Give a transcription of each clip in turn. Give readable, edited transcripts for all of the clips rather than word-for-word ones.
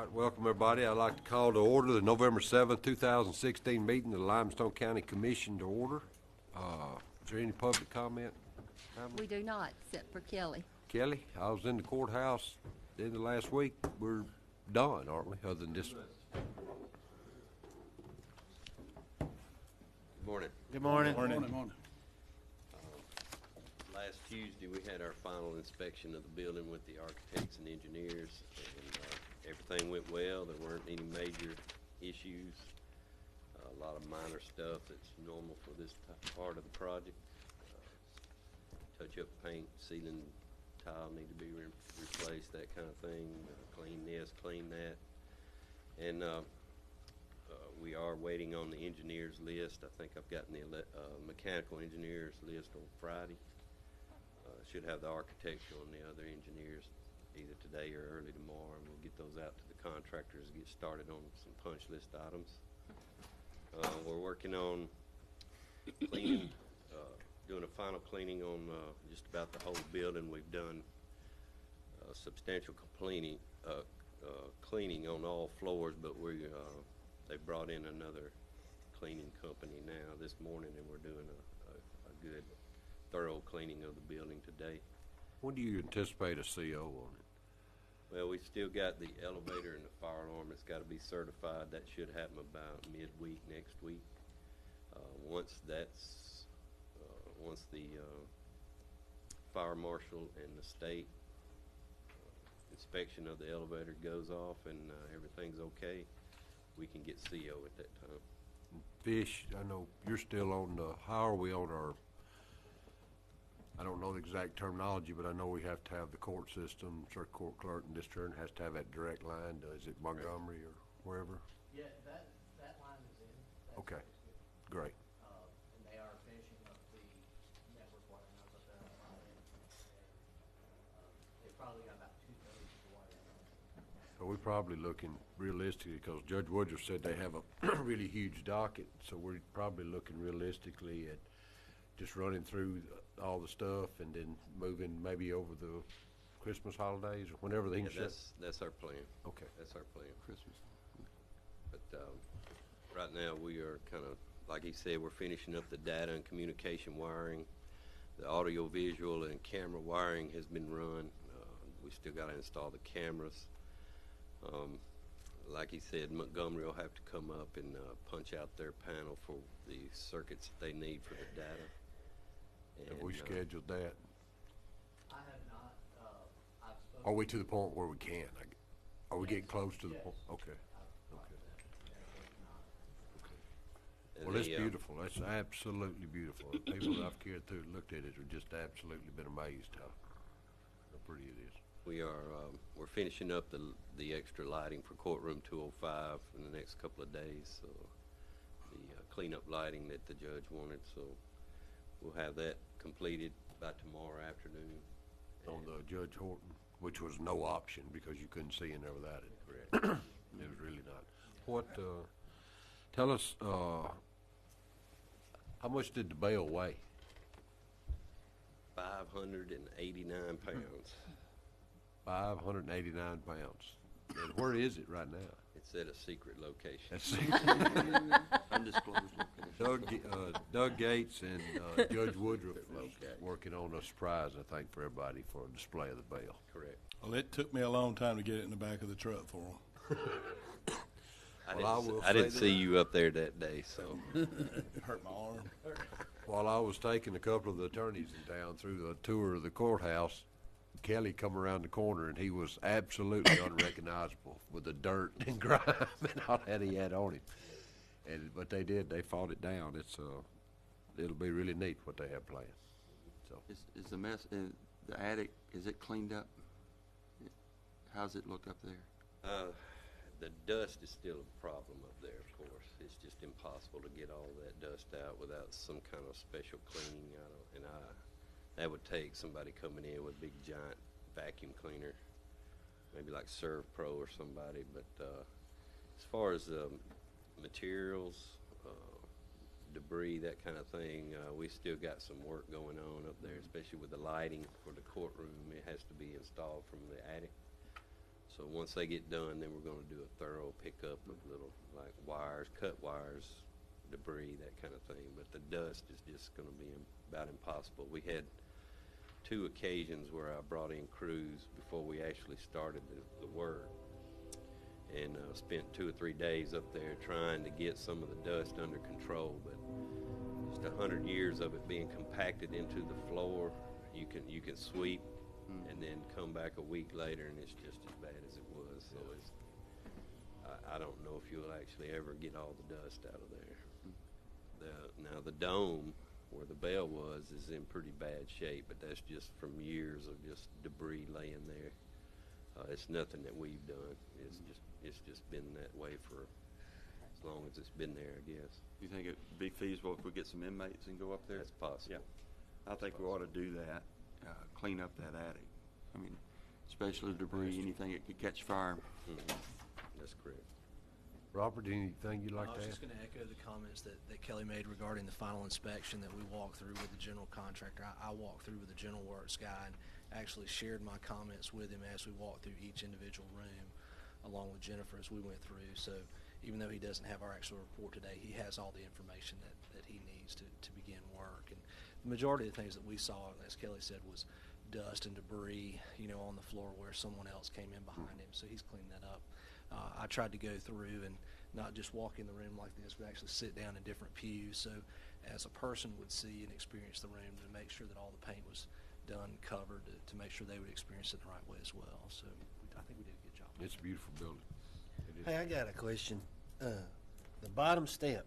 right, welcome everybody. I'd like to call to order the November 7th, 2016 meeting of the Limestone County Commission to order. Is there any public comment? We do not, except for Kelly. Kelly, I was in the courthouse the end of last week. We're done, aren't we, other than this? Good morning. Good morning. Morning. Last Tuesday, we had our final inspection of the building with the architects and engineers, and everything went well. There weren't any major issues. A lot of minor stuff that's normal for this part of the project. Touch-up paint, ceiling tile need to be replaced, that kind of thing. Clean this, clean that. And we are waiting on the engineers list. I think I've gotten the mechanical engineers list on Friday. Should have the architectural and the other engineers either today or early tomorrow, and we'll get those out to the contractors and get started on some punch list items. We're working on cleaning, doing a final cleaning on just about the whole building. We've done substantial cleaning on all floors, but they brought in another cleaning company now this morning, and we're doing a good thorough cleaning of the building today. When do you anticipate a CO on it? Well, we still got the elevator and the fire alarm. It's got to be certified. That should happen about midweek next week. Once the fire marshal and the state inspection of the elevator goes off and everything's okay, we can get CO at that time. Fish, I know you're still on the, how are we on our, I don't know the exact terminology, but I know we have to have the court system, circuit court clerk and district has to have that direct line. Is it Montgomery or wherever? Yeah, that line is in. That's Okay, good. great. And they are finishing up the network wire now, but they're on file. They've probably got about 2/3 of the wire. So we're probably looking realistically, because Judge Woodruff said they have a really huge docket, so we're probably looking realistically at just running through all the stuff and then moving maybe over the Christmas holidays or whenever they can shut. That's our plan. Okay. That's our plan. Christmas. But right now we are kind of, like he said, we're finishing up the data and communication wiring. The audio, visual, and camera wiring has been run. We still got to install the cameras. Like he said, Montgomery will have to come up and punch out their panel for the circuits that they need for the data. Have we scheduled that? I have not. I've spoken. Are we to the point where we can? Are we getting close to the point? Okay. And Well, it's beautiful. That's absolutely beautiful. The people that I've carried through and looked at it are just absolutely been amazed how pretty it is. We are we're finishing up the extra lighting for courtroom 205 in the next couple of days. So the cleanup lighting that the judge wanted. So we'll have that completed by tomorrow afternoon. On the Judge Horton, which was no option because you couldn't see in there without it. Correct. It was really not. What? Tell us how much did the bale weigh? 589 pounds. 589 pounds. And where is it right now? It's at a secret location. That's Undisclosed location. Doug Gates and Judge Woodruff working on a surprise, I think, for everybody for a display of the bale. Correct. Well, it took me a long time to get it in the back of the truck for them. I didn't see you up there that day, so. It hurt my arm. While I was taking a couple of the attorneys in town through a tour of the courthouse, Kelly come around the corner and he was absolutely unrecognizable with the dirt and grime and all that he had on him. But they fought it down. It'll be really neat what they have planned. So Is the mess in the attic, is it cleaned up? How's it look up there? The dust is still a problem up there, of course. It's just impossible to get all that dust out without some kind of special cleaning. That would take somebody coming in with a big giant vacuum cleaner, maybe like Serve Pro or somebody. But as far as materials, debris, that kind of thing, we still got some work going on up there, especially with the lighting for the courtroom. It has to be installed from the attic. So once they get done, then we're gonna do a thorough pickup of little, like wires, cut wires, debris, that kind of thing. But the dust is just gonna be about impossible. We had 2 occasions where I brought in crews before we actually started the work, and spent 2 or 3 days up there trying to get some of the dust under control. But just 100 years of it being compacted into the floor, you can sweep and then come back a week later and it's just as bad as it was. So it's, I don't know if you'll actually ever get all the dust out of there. Now the dome where the bell was is in pretty bad shape, but that's just from years of just debris laying there. It's nothing that we've done. It's just been that way for as long as it's been there, I guess. You think it'd be feasible if we get some inmates and go up there? That's possible. Yeah, I think we ought to do that, clean up that attic. I mean, especially debris, anything that could catch fire. Mhm. That's correct. Robert, anything you'd like I to was add? just going to echo the comments that Kelly made regarding the final inspection that we walked through with the general contractor. I walked through with the general works guy and actually shared my comments with him as we walked through each individual room along with Jennifer as we went through. So even though he doesn't have our actual report today, he has all the information that he needs to begin work. And the majority of the things that we saw, as Kelly said, was dust and debris, on the floor where someone else came in behind him. So he's cleaned that up. I tried to go through and not just walk in the room like this, but actually sit down in different pews. So as a person would see and experience the room, to make sure that all the paint was done, covered, to make sure they would experience it the right way as well. So I think we did a good job. It's a beautiful building. It is. Hey, I got a question. The bottom step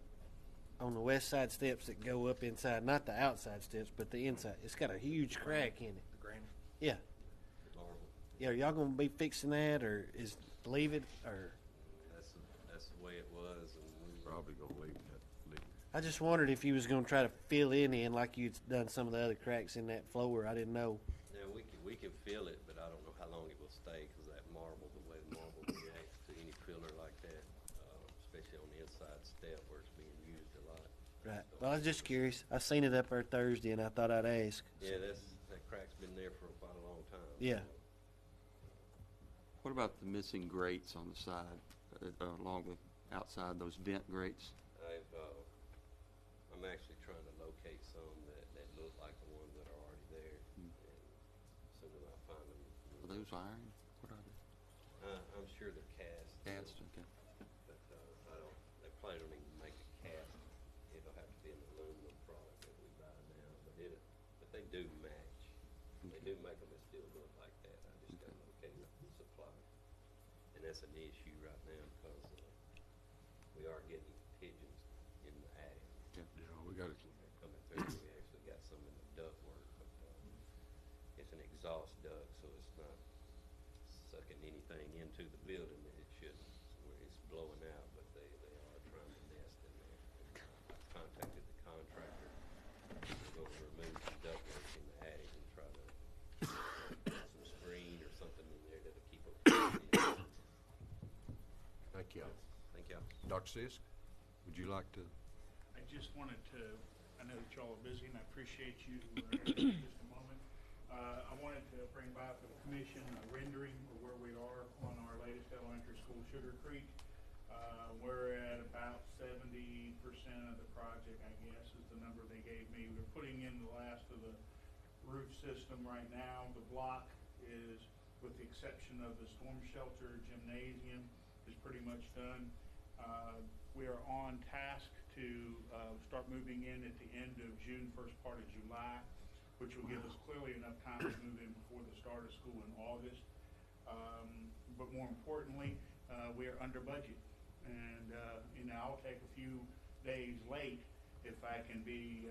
on the west side steps that go up inside, not the outside steps, but the inside, it's got a huge crack in it. The granite. Yeah. Yeah, are y'all gonna be fixing that, or leave it, or? That's the way it was, and we Probably gonna leave that. I just wondered if you was gonna try to fill in like you'd done some of the other cracks in that floor. I didn't know. Yeah, we can feel it, but I don't know how long it will stay because that marble, the way the marble reacts to any filler like that, especially on the inside step where it's being used a lot. Right. Well, I was just curious. I seen it up there Thursday, and I thought I'd ask. Yeah, that crack's been there for quite a long time. Yeah. What about the missing grates on the side, along the outside, those vent grates? I'm actually trying to locate some that look like the ones that are already there. And as soon as I find them. Are those iron? What are they? I'm sure they're cast. Cast, okay. But they probably don't even make a cast. It'll have to be an aluminum product that we buy now, but they do match. They do make them that still look like that. I just gotta locate the supply. And that's an issue right now because we are getting pigeons in the attic. Yeah, we got it. They're coming through. We actually got some in the ductwork, but it's an exhaust duct, so it's not sucking anything into the building that it shouldn't. Where it's blowing out, but they are trying to nest in there. And, I contacted the contractor. We're going to remove the ductwork in the attic and try to put some screen or something in there that'll keep them. Thank you. Thank y'all. Dr. Sisk, would you like to? I just wanted to, I know that y'all are busy, and I appreciate you in just a moment. I wanted to bring by for the commission a rendering of where we are on our latest elementary school, Sugar Creek. We're at about 70% of the project, I guess, is the number they gave me. We're putting in the last of the roof system right now. The block is, with the exception of the storm shelter gymnasium, is pretty much done. We are on task to start moving in at the end of June, first part of July, which will give us clearly enough time to move in before the start of school in August. But more importantly, we are under budget. And I'll take a few days late if I can be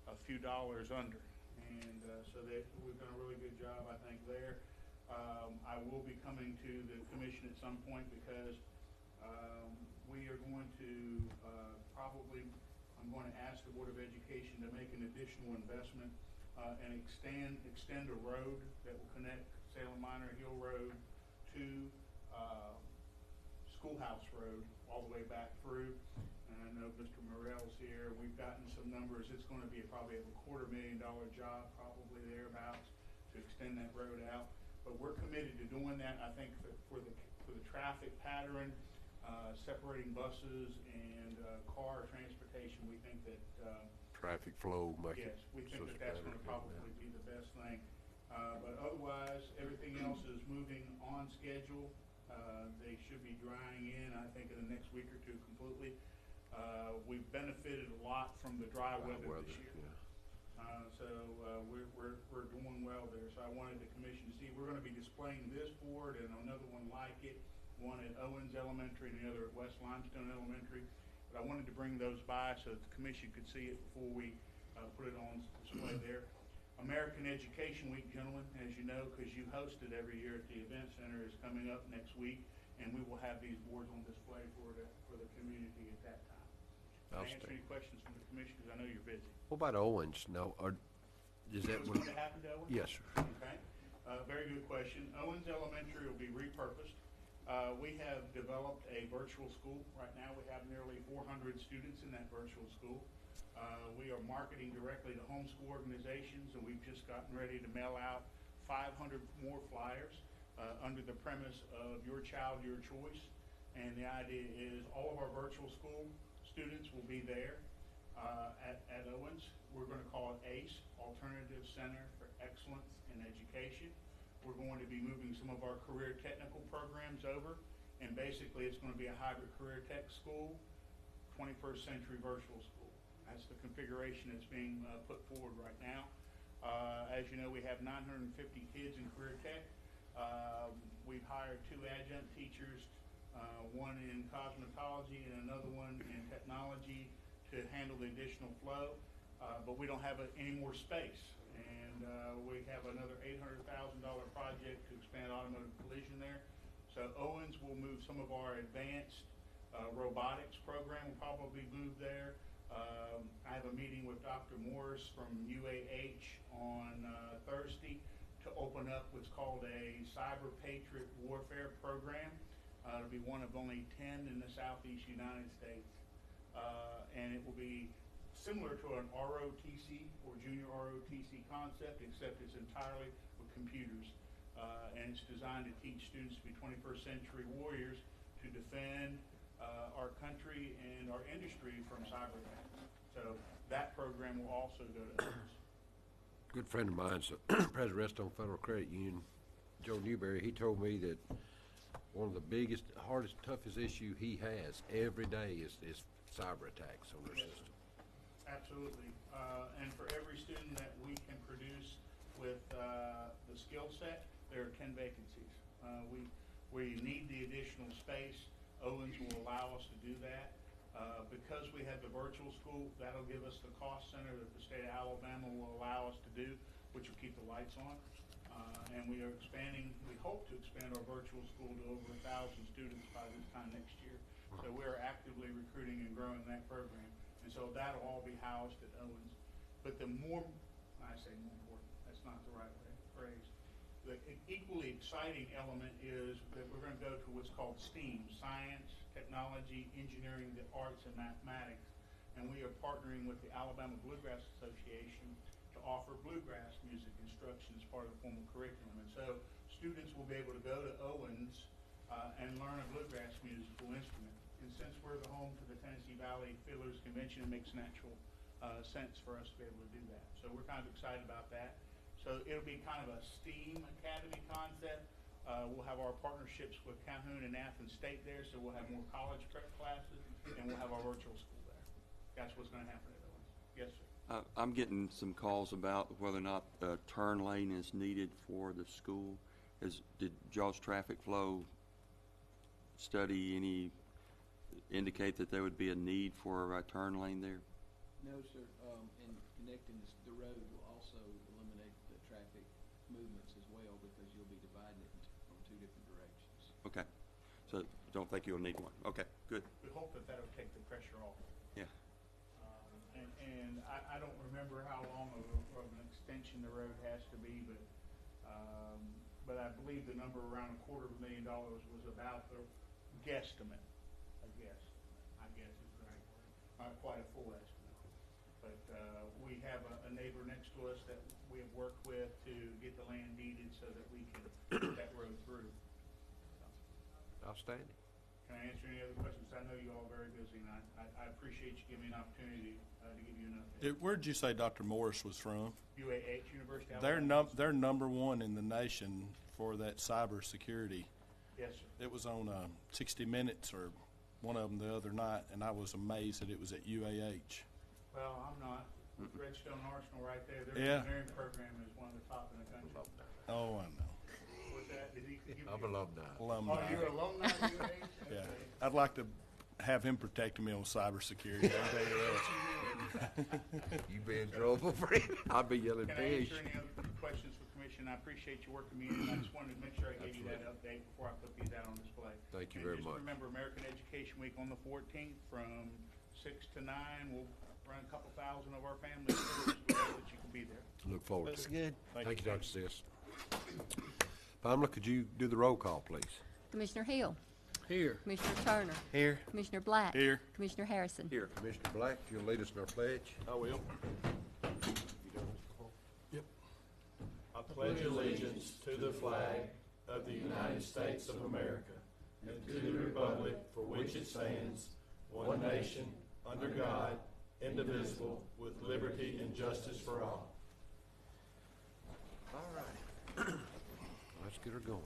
a few dollars under. And so that we've done a really good job, I think, there. I will be coming to the commission at some point because we are going to I'm going to ask the Board of Education to make an additional investment and extend a road that will connect Salem Minor Hill Road to Schoolhouse Road all the way back through. And I know Mr. Morrell's here. We've gotten some numbers. It's going to be probably a $250,000 job, probably thereabouts, to extend that road out. But we're committed to doing that. I think for the traffic pattern, separating buses and car transportation, we think that Traffic flow, make it. yes, we think so that that's better going to than probably that. be the best thing. But otherwise, everything else is moving on schedule. They should be drying in, I think, in the next week or two completely. We've benefited a lot from the dry weather this year. Yeah. We're doing well there. So I wanted the commission to see, we're going to be displaying this board and another one like it, one at Owens Elementary and the other at West Limestone Elementary. But I wanted to bring those by so that the commission could see it before we put it on display there. American Education Week, gentlemen, as you know, because you host it every year at the Event Center, is coming up next week, and we will have these boards on display for the community at that time. Can I answer any questions from the commission, because I know you're busy? What about Owens? No, is that What's what? going to happen to Owens? Yes, sir. Okay, very good question. Owens Elementary will be repurposed. We have developed a virtual school. Right now, we have nearly 400 students in that virtual school. We are marketing directly to homeschool organizations, and we've just gotten ready to mail out 500 more flyers under the premise of your child, your choice. And the idea is all of our virtual school students will be there at Owens. We're going to call it ACE, Alternative Center for Excellence in Education. We're going to be moving some of our career technical programs over, and basically it's going to be a hybrid career tech school, 21st century virtual school. That's the configuration that's being put forward right now. As you know, we have 950 kids in career tech. We've hired 2 adjunct teachers, one in cosmetology and another one in technology, to handle the additional flow. But we don't have any more space. And we have another $800,000 project to expand automotive collision there. So Owens will move some of our advanced robotics program will probably move there. I have a meeting with Dr. Morris from UAH on Thursday to open up what's called a Cyber Patriot Warfare program. It'll be one of only 10 in the Southeast United States. And it will be similar to an ROTC or junior ROTC concept, except it's entirely with computers. And it's designed to teach students to be 21st century warriors to defend our country and our industry from cyber attacks. So that program will also go to Owens. Good friend of mine's President Redstone Federal Credit Union, Joe Newberry. He told me that one of the biggest, hardest, toughest issue he has every day is cyber attacks on their system. Absolutely. And for every student that we can produce with the skill set, there are 10 vacancies. We need the additional space. Owens will allow us to do that. Because we have the virtual school, that'll give us the cost center that the state of Alabama will allow us to do, which will keep the lights on. And we are expanding, we hope to expand our virtual school to over 1,000 students by this time next year. So we're actively recruiting and growing that program. And so that'll all be housed at Owens. But the more, I say more important, that's not the right phrase. The equally exciting element is that we're going to go to what's called STEAM, science, technology, engineering, the arts, and mathematics. And we are partnering with the Alabama Bluegrass Association to offer bluegrass music instruction as part of the formal curriculum. And so students will be able to go to Owens and learn a bluegrass musical instrument. And since we're the home to the Tennessee Valley Fiddlers Convention, it makes natural sense for us to be able to do that. So we're kind of excited about that. So it'll be kind of a STEAM Academy concept. We'll have our partnerships with Calhoun and Athens State there, so we'll have more college prep classes, and we'll have our virtual school there. That's what's going to happen at Owens. Yes, sir. I'm getting some calls about whether or not a turn lane is needed for the school. Did y'all's traffic flow study indicate that there would be a need for a turn lane there? No, sir. And connecting the road will also eliminate the traffic movements as well, because you'll be dividing it from 2 different directions. Okay. So don't think you'll need one. Okay, good. We hope that that'll take the pressure off. Yeah. And I don't remember how long of an extension the road has to be, but I believe the number around $250,000 was about the guesstimate. I guess is the right word. Not quite a full estimate. But we have a neighbor next to us that we have worked with to get the land deeded so that we can put that road through. Outstanding. Can I answer any other questions? I know you all are very busy, and I appreciate you giving me an opportunity to give you an update. Where'd you say Dr. Morris was from? UAH, University of They're Alabama. they're number one in the nation for that cybersecurity. Yes, sir. It was on 60 Minutes or one of them the other night, and I was amazed that it was at UAH. Well, I'm not. With Redstone Arsenal right there, their Yeah. engineering program is one of the top in the country. Oh, I know. With that, did he give I'm you? alumni. Alumni. Oh, you're alumni of UAH? Yeah, Okay. I'd like to have him protecting me on cybersecurity. I'll tell you that. You be in trouble for it. I'll be yelling Can I fish. answer any other questions for Commission? I appreciate you working me in. I just wanted to make sure I gave you that update before I put these out on display. Thank you And very much. Just remember, American Education Week on the 14th from 6 to 9. We'll run a couple thousand of our families through so that you can be there. Look forward Looks to it. good. Thank you, Dr. Sis. Pamela, could you do the roll call, please? Commissioner Hill, Here. Commissioner Turner, Here. Commissioner Black. Here. Commissioner Harrison. Here. Commissioner Black, if you'll lead us in our pledge. I will. Yep. I pledge allegiance to the flag of the United States of America and to the republic for which it stands, one nation, under God, indivisible, with liberty and justice for all. All right. Let's get her going.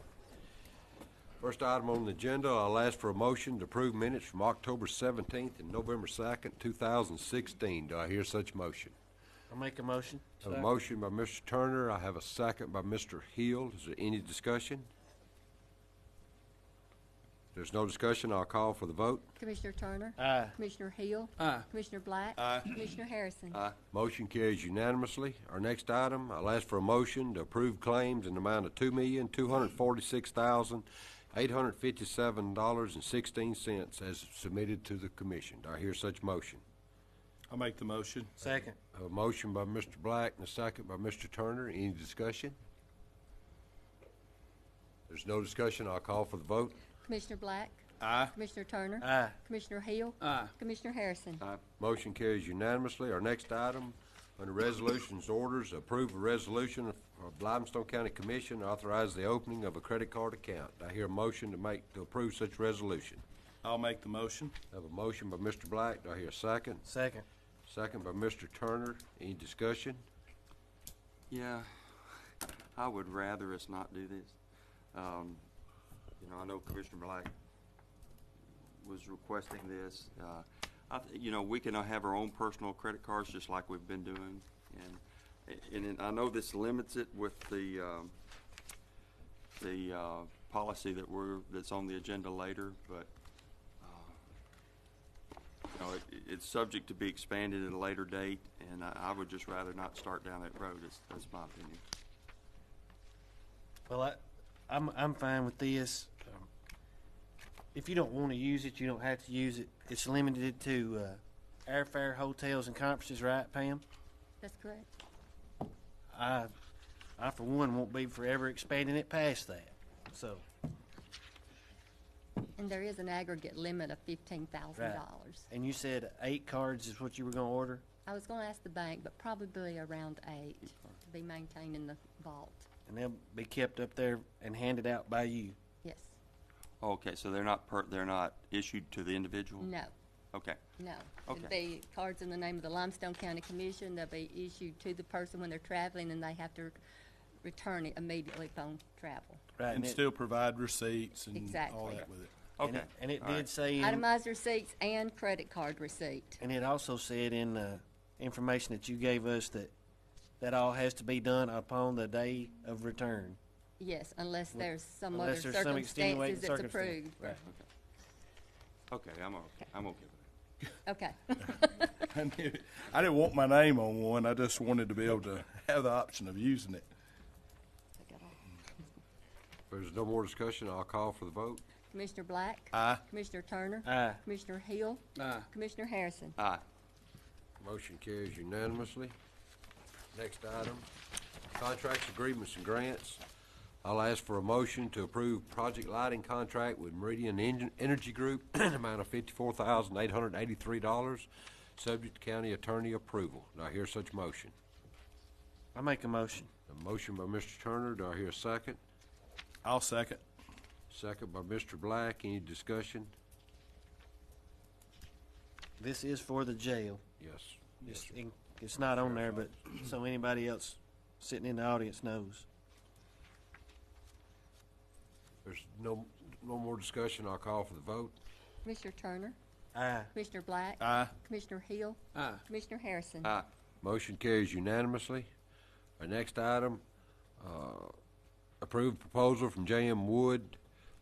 First item on the agenda, I'll ask for a motion to approve minutes from October 17th and November 2nd, 2016. Do I hear such motion? I'll make a motion. I have a motion by Mr. Turner. I have a second by Mr. Hill. Is there any discussion? If there's no discussion, I'll call for the vote. Commissioner Turner. Aye. Commissioner Hill. Aye. Commissioner Black. Aye. Commissioner Harrison. Aye. Motion carries unanimously. Our next item, I'll ask for a motion to approve claims in the amount of $2,246,857.16 as submitted to the commission. Do I hear such motion? I'll make the motion. Second. I have a motion by Mr. Black and a second by Mr. Turner. Any discussion? There's no discussion. I'll call for the vote. Commissioner Black. Aye. Commissioner Turner. Aye. Commissioner Hill. Aye. Commissioner Harrison. Aye. Motion carries unanimously. Our next item, under resolutions, orders, approve a resolution of Limestone County Commission, authorize the opening of a credit card account. I hear a motion to approve such resolution. I'll make the motion. I have a motion by Mr. Black. Do I hear a second? Second. Second by Mr. Turner. Any discussion? Yeah, I would rather us not do this. I know Commissioner Black was requesting this. We can have our own personal credit cards just like we've been doing. And I know this limits it with the policy that's on the agenda later, but it's subject to be expanded at a later date, and I would just rather not start down that road. That's my opinion. Well, I'm fine with this. If you don't want to use it, you don't have to use it. It's limited to airfare, hotels, and conferences, right, Pam? That's correct. I for one, won't be forever expanding it past that. So, And there is an aggregate limit of $15,000. right. And you said 8 cards is what you were going to order? I was going to ask the bank, but probably around 8 to be maintained in the vault. And they'll be kept up there and handed out by you. Yes. Okay, so they're not issued to the individual? No. Okay. No. Okay. It'd be cards in the name of the Limestone County Commission. They'll be issued to the person when they're traveling, and they have to return it immediately upon travel. Right. And still provide receipts and all Exactly. that with it. Okay. And it All did right. say, Itemized receipts and credit card receipt. and it also said in the information that you gave us that all has to be done upon the day of return. Yes, unless there's some other Unless there's some extenuating circumstances that's circumstance. approved. Right. Okay, I'm okay with it. Okay. I didn't want my name on one. I just wanted to be able to have the option of using it. Take it off. If there's no more discussion, I'll call for the vote. Commissioner Black. Aye. Commissioner Turner. Aye. Commissioner Hill. Aye. Commissioner Harrison. Aye. Motion carries unanimously. Next item, contracts, agreements, and grants. I'll ask for a motion to approve project lighting contract with Meridian Energy Group in an amount of $54,883, subject to county attorney approval. Do I hear such motion? I make a motion. A motion by Mr. Turner. Do I hear a second? I'll second. Second by Mr. Black. Any discussion? This is for the jail. Yes. It's not on there, but so anybody else sitting in the audience knows. There's no more discussion. I'll call for the vote. Commissioner Turner, Aye. Commissioner Black, Aye. Commissioner Hill, Aye. Commissioner Harrison. Aye. Motion carries unanimously. Our next item, approved proposal from J.M. Wood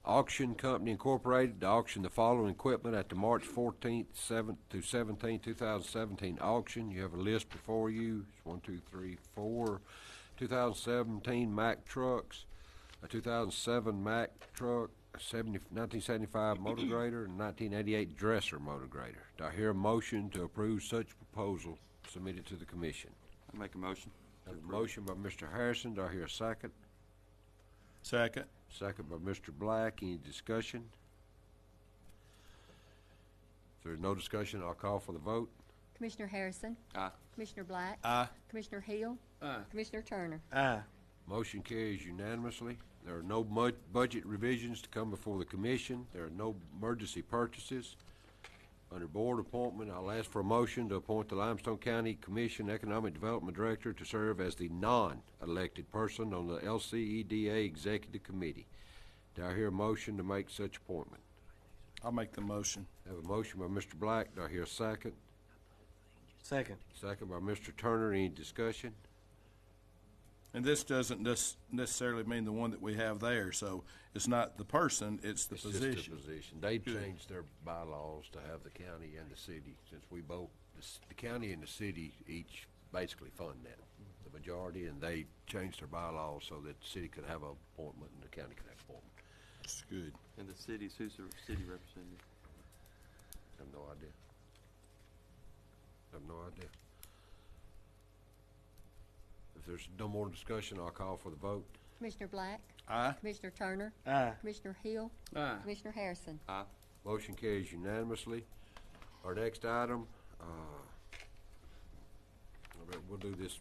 Auction Company Incorporated to auction the following equipment at the March 14th, 7th through 17th, 2017 auction. You have a list before you. It's 1, 2, 3, 4. 2017 Mack trucks, a 2007 Mack truck, a 1975 motor grader, and 1988 Dresser motor grader. Do I hear a motion to approve such proposal submitted to the commission? I make a motion. I have a motion by Mr. Harrison. Do I hear a second? Second. Second by Mr. Black. Any discussion? If there's no discussion, I'll call for the vote. Commissioner Harrison, Aye. Commissioner Black, Aye. Commissioner Hill, Aye. Commissioner Turner. Aye. Motion carries unanimously. There are no budget revisions to come before the commission. There are no emergency purchases. Under board appointment, I'll ask for a motion to appoint the Limestone County Commission Economic Development Director to serve as the non-elected person on the LCEDA Executive Committee. Do I hear a motion to make such appointment? I'll make the motion. I have a motion by Mr. Black. Do I hear a second? Second. Second by Mr. Turner. Any discussion? And this doesn't necessarily mean the one that we have there, so it's not the person, it's the It's position. just a position. They Good. changed their bylaws to have the county and the city, since we both, the county and the city each basically fund that, the majority, and they changed their bylaws so that the city could have an appointment and the county could have an appointment. It's good. And the city's, who's the city representative? I have no idea. I have no idea. If there's no more discussion, I'll call for the vote. Commissioner Black, Aye. Commissioner Turner, Aye. Commissioner Hill, Aye. Commissioner Harrison. Aye. Motion carries unanimously. Our next item, we'll do this,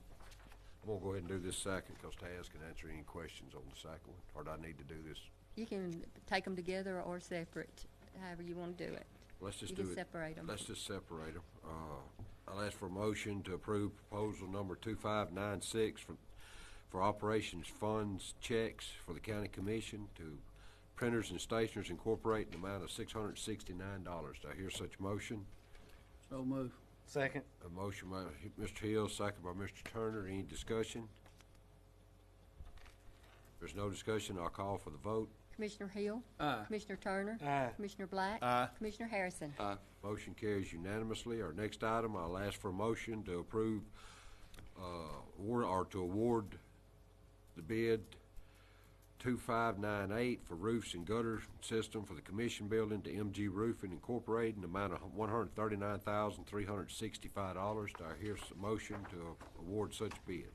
I'm gonna go ahead and do this second, because Taz can answer any questions on the second one, or do I need to do this? You can take them together or separate, however you want to do it. Let's just You do can it. separate 'em. Let's just separate them. I'll ask for a motion to approve proposal number 2596 for operations funds checks for the county commission to Printers and Stationers Incorporated in the amount of $669. Do I hear such motion? So move. Second. A motion by Mr. Hill, second by Mr. Turner. Any discussion? If there's no discussion, I'll call for the vote. Commissioner Hill, Aye. Commissioner Turner, Aye. Commissioner Black, Aye. Commissioner Harrison. Aye. Motion carries unanimously. Our next item, I'll ask for a motion to approve, to award the bid 2598 for roofs and gutter system for the commission building to MG Roofing Incorporated in the amount of $139,365. Do I hear a motion to award such bid?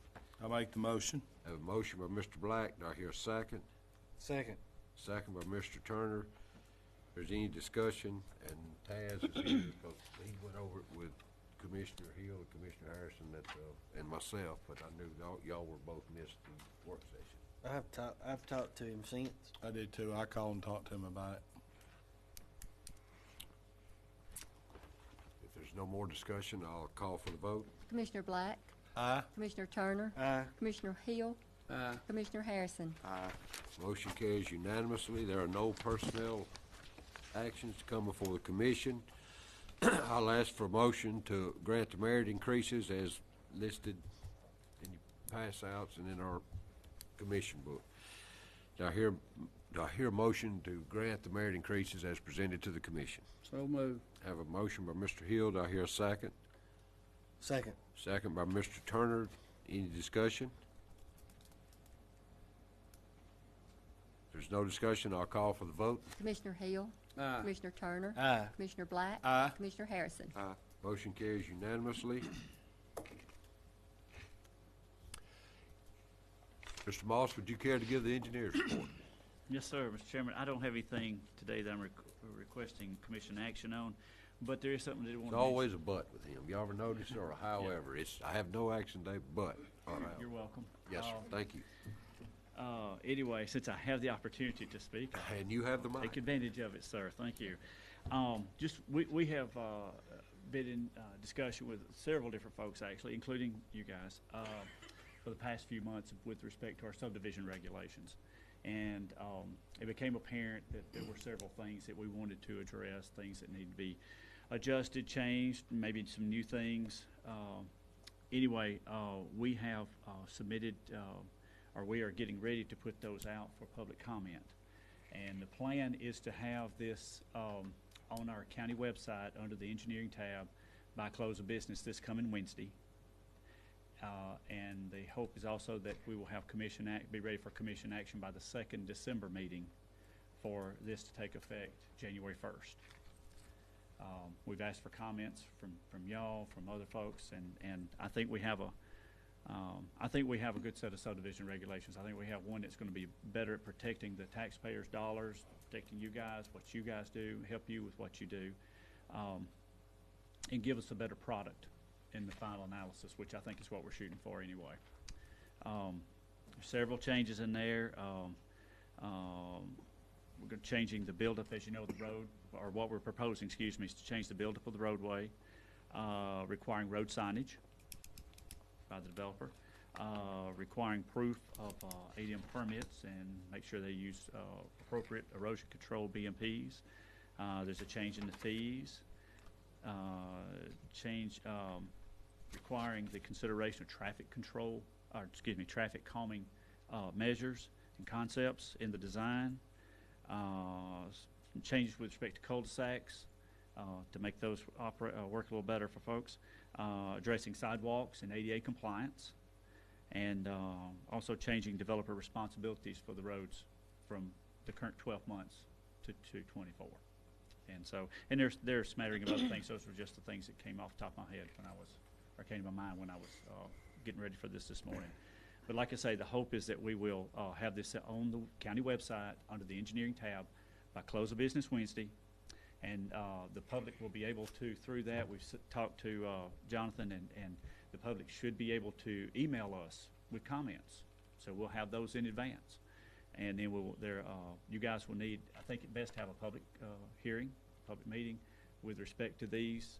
I'll make the motion. I have a motion by Mr. Black. Do I hear a second? Second. Second by Mr. Turner. If there's any discussion, and Taz is here because he went over it with Commissioner Hill and Commissioner Harrison and myself, but I knew y'all were both missed the work session. I've talked to him since. I did too. I called and talked to him about it. If there's no more discussion, I'll call for the vote. Commissioner Black, Aye. Commissioner Turner, Aye. Commissioner Hill, Aye. Commissioner Harrison. Aye. Motion carries unanimously. There are no personnel actions to come before the commission. I'll ask for a motion to grant the merit increases as listed in your pass-outs and in our commission book. Do I hear a motion to grant the merit increases as presented to the commission? So move. Have a motion by Mr. Hill. Do I hear a second? Second. Second by Mr. Turner. Any discussion? If there's no discussion, I'll call for the vote. Commissioner Hill, Aye. Commissioner Turner, Aye. Commissioner Black, Aye. Commissioner Harrison. Aye. Motion carries unanimously. Mr. Moss, would you care to give the engineer's report? Yes, sir, Mr. Chairman. I don't have anything today that I'm requesting commission action on, but there is something that I want It's to mention. always a but with him. You ever notice or a however? I have no action today, but. All right. You're welcome. Yes, sir. Um, Thank you. Anyway, since I have the opportunity to speak, And you have the mic. take advantage of it, sir. Thank you. We have been in discussion with several different folks, actually, including you guys, for the past few months with respect to our subdivision regulations. And it became apparent that there were several things that we wanted to address, things that need to be adjusted, changed, maybe some new things. Anyway, we have submitted, or we are getting ready to put those out for public comment. And the plan is to have this on our county website under the engineering tab by close of business this coming Wednesday. And the hope is also that we will have be ready for commission action by the second December meeting for this to take effect January 1st. We've asked for comments from y'all, from other folks, and I think we have a good set of subdivision regulations. I think we have one that's going to be better at protecting the taxpayers' dollars, protecting you guys, what you guys do, help you with what you do, and give us a better product in the final analysis, which I think is what we're shooting for anyway. There's several changes in there. We're changing the buildup, as you know, the road, or what we're proposing, excuse me, is to change the buildup of the roadway, requiring road signage by the developer, requiring proof of ADM permits and make sure they use appropriate erosion control BMPs. There's a change in the fees, requiring the consideration of traffic control, or excuse me, traffic calming measures and concepts in the design. Some changes with respect to cul-de-sacs to make those work a little better for folks. Addressing sidewalks and ADA compliance, and also changing developer responsibilities for the roads from the current 12 months to 24. And so, and there's a smattering of other things. Those were just the things that came off the top of my head or came to my mind when I was getting ready for this morning. But like I say, the hope is that we will have this on the county website under the engineering tab by close of business Wednesday. And the public will be able to, through that, we've talked to Jonathan, and the public should be able to email us with comments. So we'll have those in advance. And then you guys will need, I think it best to have a public hearing, public meeting with respect to these.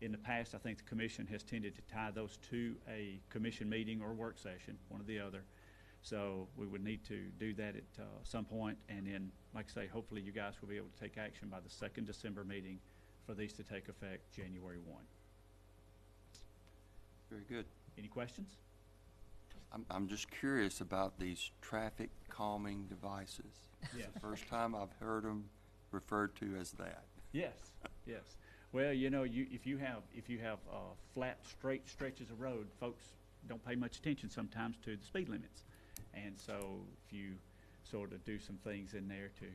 In the past, I think the commission has tended to tie those to a commission meeting or work session, one or the other. So we would need to do that at some point, and then, like I say, hopefully you guys will be able to take action by the second December meeting for these to take effect January 1. Very good. Any questions? I'm just curious about these traffic calming devices. Yes. It's the first time I've heard them referred to as that. Yes, yes. Well, you know, if you have flat, straight stretches of road, folks don't pay much attention sometimes to the speed limits, and so if you sort of do some things in there to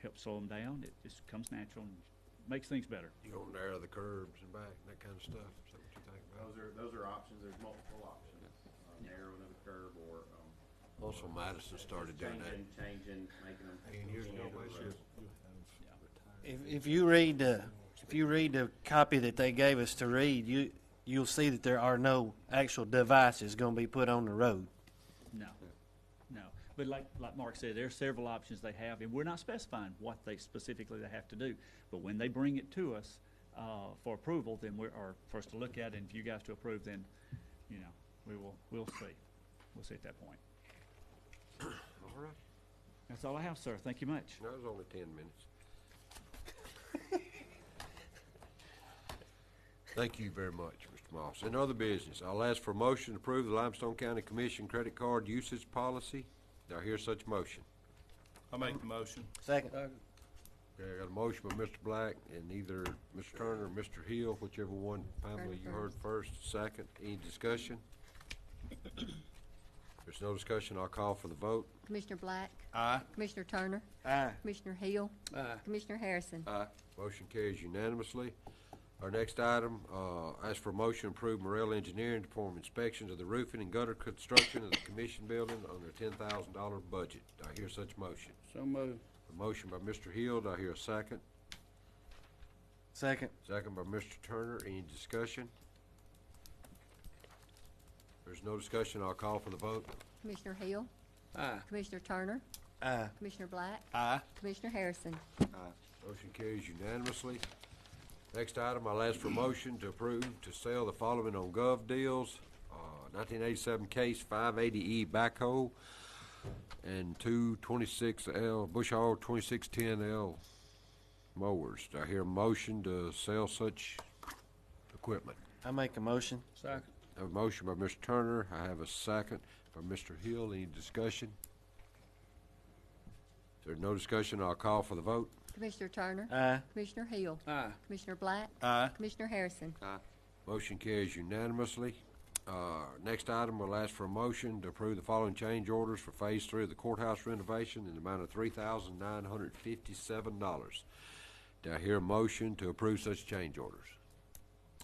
help slow them down, it just comes natural and makes things better. You don't narrow the curbs and back and that kind of stuff. Is that what you think about? Those are options. There's multiple options. Narrowing of the curb or Also, Madison started doing that. changing, making them. 10 years ago, basically. If you read the copy that they gave us to read, you'll see that there are no actual devices going to be put on the road. No. But like Mark said, there are several options they have, and we're not specifying what they specifically have to do. But when they bring it to us for approval, then or for us to look at it, and for you guys to approve, then we'll see. We'll see at that point. All right. That's all I have, sir. Thank you much. That was only 10 minutes. Thank you very much, Mr. Moss. In other business, I'll ask for a motion to approve the Limestone County Commission credit card usage policy. Do I hear such motion? I make the motion. Second. Okay, I got a motion by Mr. Black and either Mr. Turner or Mr. Hill, whichever one, Pamela, you heard first. Second. Any discussion? If there's no discussion, I'll call for the vote. Commissioner Black? Aye. Commissioner Turner? Aye. Commissioner Hill? Commissioner Harrison? Aye. Motion carries unanimously. Our next item, ask for a motion to approve Morel Engineering to perform inspections of the roofing and gutter construction of the commission building on their $10,000 budget. Do I hear such motion? So moved. A motion by Mr. Hill. Do I hear a second? Second. Second by Mr. Turner. Any discussion? If there's no discussion, I'll call for the vote. Commissioner Hill? Aye. Commissioner Turner, Aye. Commissioner Black, Aye. Commissioner Harrison. Motion carries unanimously. Next item, I'll ask for a motion to approve to sell the following on Gov Deals. 1987 Case 580E backhoe and two 26L, Bush Hog 2610L mowers. Do I hear a motion to sell such equipment? I make a motion. Second. I have a motion by Mr. Turner. I have a second by Mr. Hill. Any discussion? If there's no discussion, I'll call for the vote. Commissioner Turner, Aye. Commissioner Hill, Aye. Commissioner Black, Aye. Commissioner Harrison. Motion carries unanimously. Next item, we'll ask for a motion to approve the following change orders for Phase 3 of the courthouse renovation in the amount of $3,957. Do I hear a motion to approve such change orders?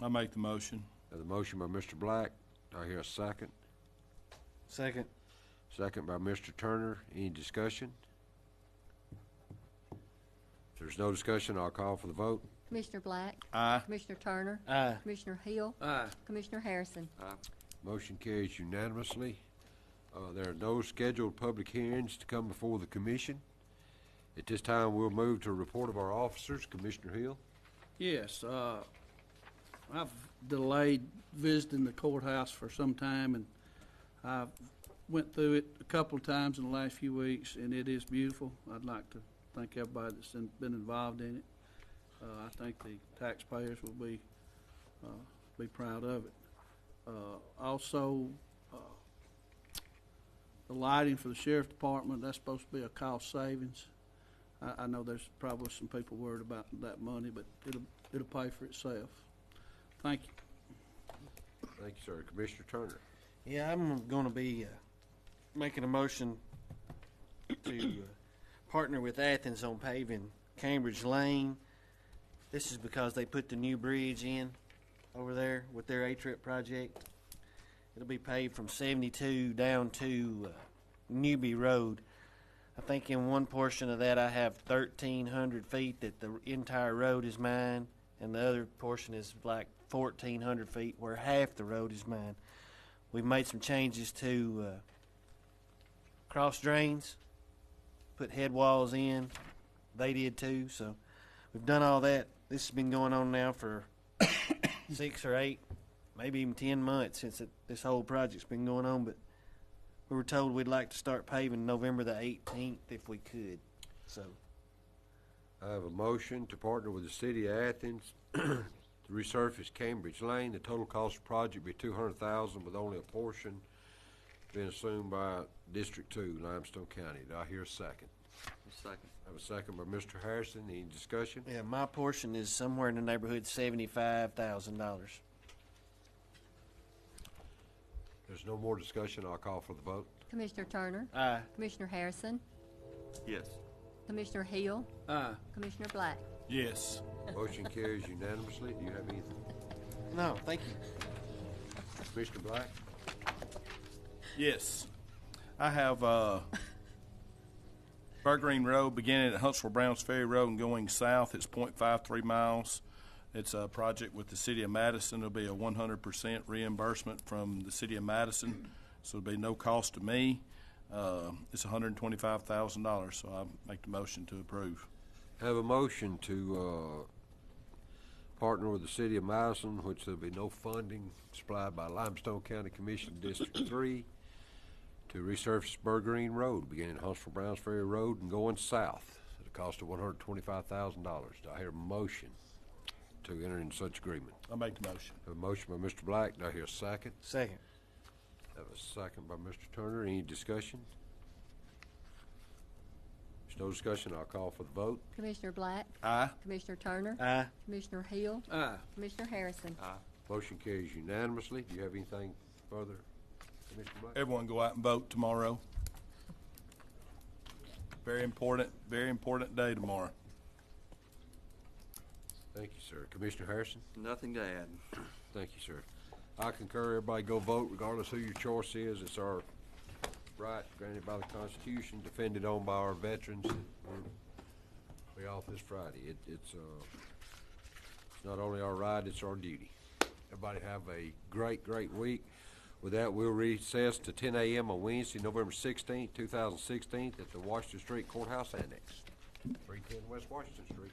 I make the motion. I have a motion by Mr. Black. Do I hear a second? Second. Second by Mr. Turner. Any discussion? If there's no discussion, I'll call for the vote. Commissioner Black, Aye. Commissioner Turner, Aye. Commissioner Hill, Aye. Commissioner Harrison. Motion carries unanimously. There are no scheduled public hearings to come before the commission. At this time, we'll move to a report of our officers. Commissioner Hill. Yes, I've delayed visiting the courthouse for some time, and I went through it a couple of times in the last few weeks, and it is beautiful. I'd like to thank everybody that's been involved in it. I think the taxpayers will be proud of it. Also, the lighting for the sheriff's department, that's supposed to be a cost savings. I know there's probably some people worried about that money, but it'll pay for itself. Thank you. Thank you, sir. Commissioner Turner. Yeah, I'm going to be making a motion to partner with Athens on paving Cambridge Lane. This is because they put the new bridge in over there with their A-Trip project. It'll be paved from 72 down to Newby Road. I think in one portion of that I have 1,300 feet that the entire road is mine, and the other portion is like 1,400 feet where half the road is mine. We've made some changes to cross drains, put head walls in. They did too, so we've done all that. This has been going on now for 6 or 8, maybe even 10 months since this whole project's been going on, but we were told we'd like to start paving November the 18th if we could. So I have a motion to partner with the city of Athens to resurface Cambridge Lane. The total cost of the project will be $200,000, with only a portion being assumed by District 2, Limestone County. Do I hear a second? Second. I have a second by Mr. Harrison. Any discussion? yeah, my portion is somewhere in the neighborhood of $75,000. There's no more discussion. I'll call for the vote. Commissioner Turner, Aye. Commissioner Harrison, Yes. Commissioner Hill, Aye. Commissioner Black. Yes. Motion carries unanimously. Do you have anything? No, thank you. Commissioner Black? Yes. I have Burgreen Road beginning at Huntsville Browns Ferry Road and going south. It's 0.53 miles. It's a project with the city of Madison. It'll be a 100% reimbursement from the city of Madison, so it'll be no cost to me. It's $125,000, so I make the motion to approve. Have a motion to partner with the city of Madison, which there'll be no funding supplied by Limestone County Commission District 3, to resurface Burgreen Road, beginning at Huntsville Browns Ferry Road and going south at a cost of $125,000. Do I hear a motion to enter into such agreement? I make the motion. Have a motion by Mr. Black. Do I hear a second? Second. Have a second by Mr. Turner. Any discussion? There's no discussion. I'll call for the vote. Commissioner Black, Aye. Commissioner Turner, Aye. Commissioner Hill, Aye. Commissioner Harrison. Motion carries unanimously. Do you have anything further, Commissioner Black? Everyone go out and vote tomorrow. Very important day tomorrow. Thank you, sir. Commissioner Harrison? Nothing to add. Thank you, sir. I concur. Everybody go vote regardless who your choice is. It's our right granted by the Constitution, defended on by our veterans. We're off this Friday. It's not only our right, it's our duty. Everybody have a great week. With that, we'll recess to 10 a.m. on Wednesday, November 16th, 2016, at the Washington Street Courthouse Annex, 310 West Washington Street.